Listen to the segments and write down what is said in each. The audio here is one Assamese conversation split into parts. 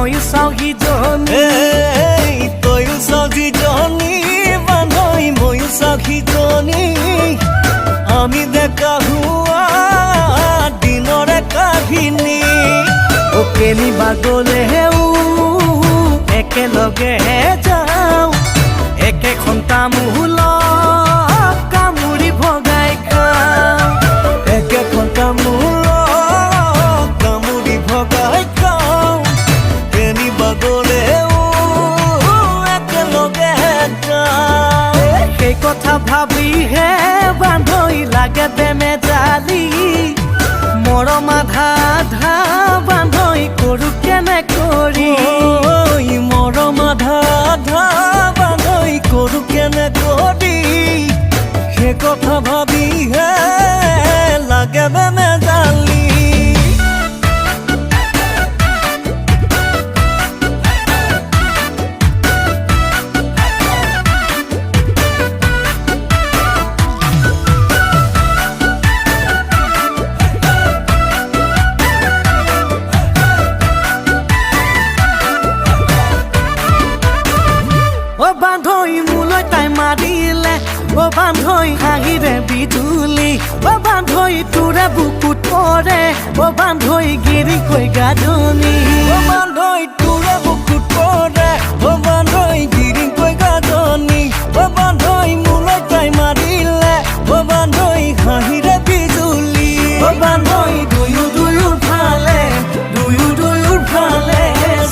ময়ো চাওঁ সিজনী তয়ো চাওঁ যিজনী বান্ধৈ ময়ো চাওঁ সিজনী আমি ডেকা হোৱা দিনৰে কাহিনী কেনিবা গ'লেও একেলগে যাওঁ একেখন তামোলত কামুৰি ভগাই খাওঁ একেখন তামোলত কামুৰি ভগাই খাওঁ কেনিবা গ'লেও একেলগে যাওঁ সেই কথা ভাবিহে বান্ধৈ লাগে বেমেজালি মৰম আধা আধা বান্ধৈ কৰোঁ কেনে কৰি মৰম আধা আধা বান্ধৈ কৰোঁ কেনে কৰি সেই কথা ভাবিহে লাগে বেমেজালি বান্ধৈ মোলৈ তাই মাৰিলে বান্ধৈ হাঁহিৰে বিজুলি বান্ধৈ তোৰে বুকুত পৰে বান্ধৈ গিৰিকৈ গাজনি বান্ধৈ তোৰে বুকুত পৰে বান্ধৈ গিৰিকৈ গাজনি বান্ধৈ মোলৈ তাই মাৰিলে বান্ধৈ হাঁহিৰে বিজুলি বান্ধৈ দুয়োৰ ফালে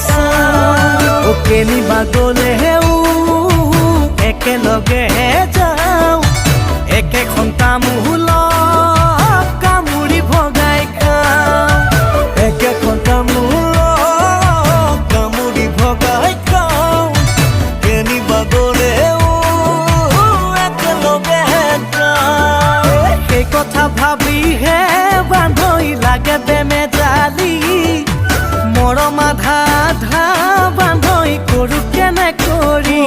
চাওঁ কেনিবা গ'লেও একেলগে যাওঁ একেখন তামোলত কামুৰি ভগাই খাওঁ একেখন তামোলত কামুৰি ভগাই খাওঁ কেনিবা গ'লেও একেলগে যাওঁ সেই কথা ভাবিহে বান্ধৈ লাগে বেমেজালি মৰম আধা আধা বান্ধৈ কৰোঁ কেনে কৰি